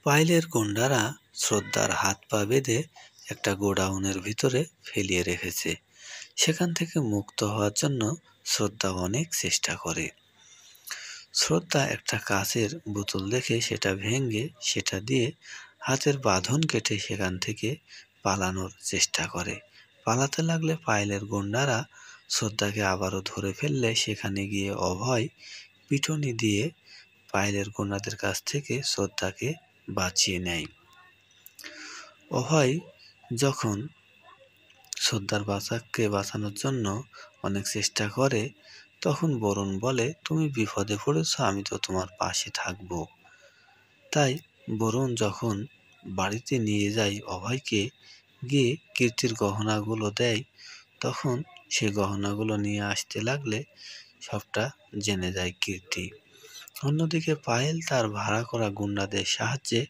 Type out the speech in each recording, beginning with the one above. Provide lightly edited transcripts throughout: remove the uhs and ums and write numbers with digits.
পায়েলের গুন্ডারা শ্রদ্ধার হাত পা বেঁধে একটা গোডাউনের ভিতরে ফেলিয়ে রেখেছে। সেখান থেকে মুক্ত হওয়ার জন্য শ্রদ্ধা অনেক চেষ্টা করে। শ্রদ্ধা একটা কাচের বোতল দেখে সেটা ভেঙে সেটা দিয়ে হাতের বাঁধন কেটে সেখান থেকে পালানোর চেষ্টা করে। পালাতে লাগলে পায়েলের গুন্ডারা শ্রদ্ধাকে আবারও ধরে ফেললে সেখানে গিয়ে অভয় পিটুনি দিয়ে পায়েলের গুন্ডাদের কাছ থেকে শ্রদ্ধাকে বাঁচিয়ে নেয়। অভয় যখন শ্রদ্ধার বাঁচানোর জন্য অনেক চেষ্টা করে, তখন বরুণ বলে, তুমি বিপদে পড়েছ, আমি তো তোমার পাশে থাকবো। তাই বরুণ যখন বাড়িতে নিয়ে যায় অভয়কে, গিয়ে কীর্তির গহনাগুলো দেয়, তখন সে গহনাগুলো নিয়ে আসতে লাগলে সবটা জেনে যায় কীর্তি। অন্যদিকে পায়েল তার ভাড়া করা গুন্ডাদের সাহায্যে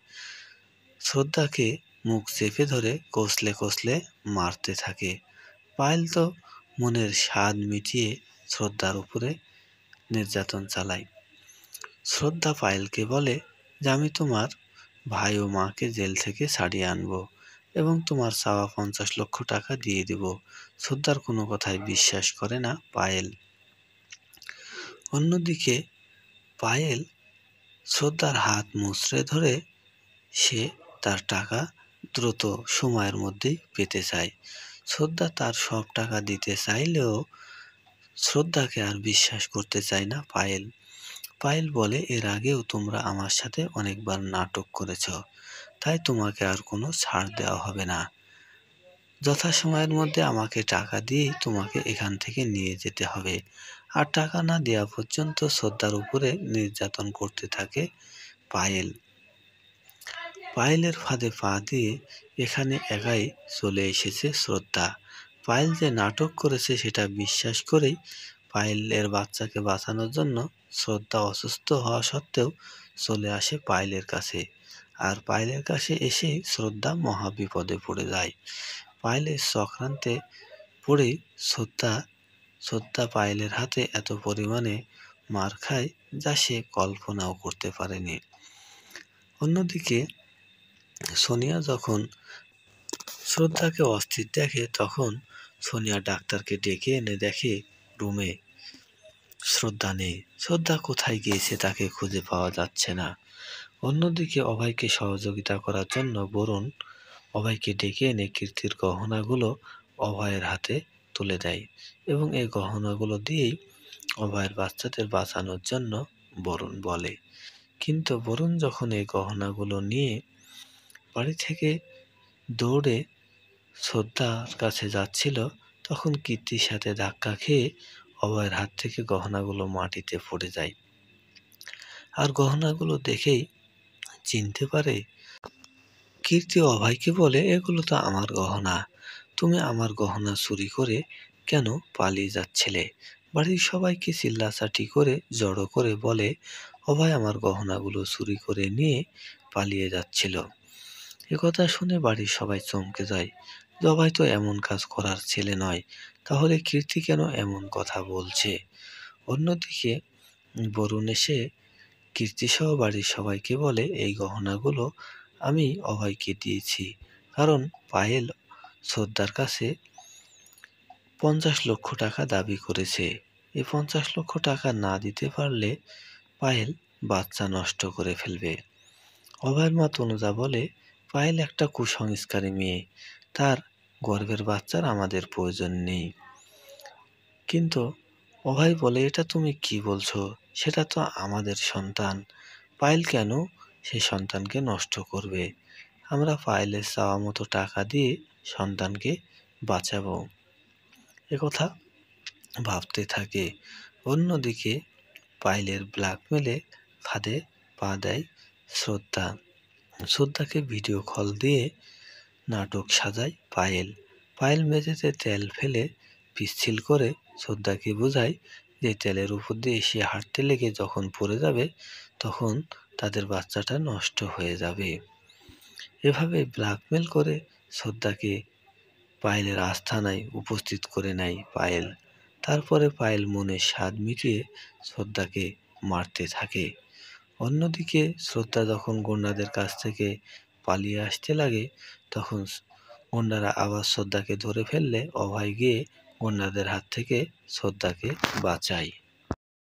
শ্রদ্ধাকে মুখ চেপে ধরে কষলে কষলে মারতে থাকে। পায়েল তো মনের স্বাদ মিটিয়ে শ্রদ্ধার উপরে নির্যাতন চালায়। শ্রদ্ধা পায়েলকে বলে যে আমি তোমার ভাই ও মাকে জেল থেকে ছাড়িয়ে আনবো এবং তোমার চাওয়া 50 লক্ষ টাকা দিয়ে দেব। শ্রদ্ধার কোনো কথায় বিশ্বাস করে না পায়েল। অন্যদিকে পায়েল শ্রদ্ধার হাত মুচড়ে ধরে সে তার টাকা দ্রুত সময়ের মধ্যেই পেতে চায়। শ্রদ্ধা তার সব টাকা দিতে চাইলেও শ্রদ্ধাকে আর বিশ্বাস করতে চায় না পায়েল। পায়েল বলে, এর আগেও তোমরা আমার সাথে অনেকবার নাটক করেছ, তাই তোমাকে আর কোনো ছাড় দেওয়া হবে না। যথাসময়ের মধ্যে আমাকে টাকা দিয়ে তোমাকে এখান থেকে নিয়ে যেতে হবে। আর টাকা না দেওয়া পর্যন্ত শ্রদ্ধার উপরে নির্যাতন করতে থাকে পায়েল। পায়েলের ফাঁদে পা দিয়ে এখানে একাই চলে এসেছে শ্রদ্ধা। পায়েল যে নাটক করেছে সেটা বিশ্বাস করেই পায়েলের বাচ্চাকে বাঁচানোর জন্য শ্রদ্ধা অসুস্থ হওয়া সত্ত্বেও চলে আসে পায়েলের কাছে। আর পায়েলের কাছে এসে শ্রদ্ধা মহা বিপদে পড়ে যায়। পায়েলের চক্রান্তে পড়ে শ্রদ্ধা পায়েলের হাতে এত পরিমাণে মার খায় যা সে কল্পনাও করতে পারেনি। অন্যদিকে সোনিয়া যখন শ্রদ্ধাকে অস্থির দেখে, তখন সোনিয়া ডাক্তারকে ডেকে এনে দেখে রুমে শ্রদ্ধা নেই। শ্রদ্ধা কোথায় গিয়েছে তাকে খুঁজে পাওয়া যাচ্ছে না। অন্যদিকে অভয়কে সহযোগিতা করার জন্য বরুণ অভয়কে ডেকে এনে কীর্তির গহনাগুলো অভয়ের হাতে তুলে দেয় এবং এই গহনাগুলো দিয়েই অভয়ের বাচ্চাদের বাঁচানোর জন্য বরুণ বলে। কিন্তু বরুণ যখন এই গহনাগুলো নিয়ে বাড়ি থেকে দৌড়ে শ্রদ্ধার কাছে যাচ্ছিল, তখন কীর্তির সাথে ধাক্কা খেয়ে অভয়ের হাত থেকে গহনাগুলো মাটিতে পড়ে যায়। আর গহনাগুলো দেখেই চিনতে পারে। কীর্তি অভয়কে বলে, এগুলো তো আমার গহনা, তুমি আমার গহনা চুরি করে কেন পালিয়ে যাচ্ছিলে? বাড়ির সবাইকে চিল্লাচাটি করে জড়ো করে বলে, অভয় আমার গহনাগুলো চুরি করে নিয়ে পালিয়ে যাচ্ছিল। একথা শুনে বাড়ির সবাই চমকে যায়। অভয় তো এমন কাজ করার ছেলে নয়, তাহলে কীর্তি কেন এমন কথা বলছে? অন্যদিকে বরুণ এসে কীর্তিসহ বাড়ির সবাইকে বলে, এই গহনাগুলো আমি অভয়কে দিয়েছি, কারণ পায়েল শ্রদ্ধার কাছে 50 লক্ষ টাকা দাবি করেছে। এই 50 লক্ষ টাকা না দিতে পারলে পায়েল বাচ্চা নষ্ট করে ফেলবে। অভয়ের মা তনুজা বলে, পায়েল একটা কুসংস্কারী মেয়ে, তার গর্ভের বাচ্চার আমাদের প্রয়োজন নেই। কিন্তু অভয় বলে, এটা তুমি কি বলছো? সেটা তো আমাদের সন্তান। পায়েল কেন সে সন্তানকে নষ্ট করবে? আমরা পায়েলের চাওয়া মতো টাকা দিয়ে সন্তানকে বাঁচাবো। একথা ভাবতে থাকে। অন্যদিকে পায়েলের ব্ল্যাকমেলে ফাঁদে পা দেয় শ্রদ্ধা। শ্রদ্ধাকে ভিডিও কল দিয়ে নাটক সাজায় পায়েল। পায়েল মেঝেতে তেল ফেলে পিচ্ছিল করে শ্রদ্ধাকে বোঝায় যে তেলের উপর দিয়ে সে হাঁটতে লেগে যখন পড়ে যাবে, তখন তাদের বাচ্চাটা নষ্ট হয়ে যাবে। এভাবে ব্ল্যাকমেল করে শ্রদ্ধাকে পায়েলের আস্তানায় উপস্থিত করে নেয় পায়েল। তারপরে পায়েল মনের স্বাদ মিটিয়ে শ্রদ্ধাকে মারতে থাকে। অন্যদিকে শ্রদ্ধা যখন গুন্ডাদের কাছ থেকে পালিয়ে আসতে লাগে, তখন গুন্ডারা আবার শ্রদ্ধাকে ধরে ফেললে অভয় গিয়ে গুন্ডাদের হাত থেকে শ্রদ্ধাকে বাঁচায়।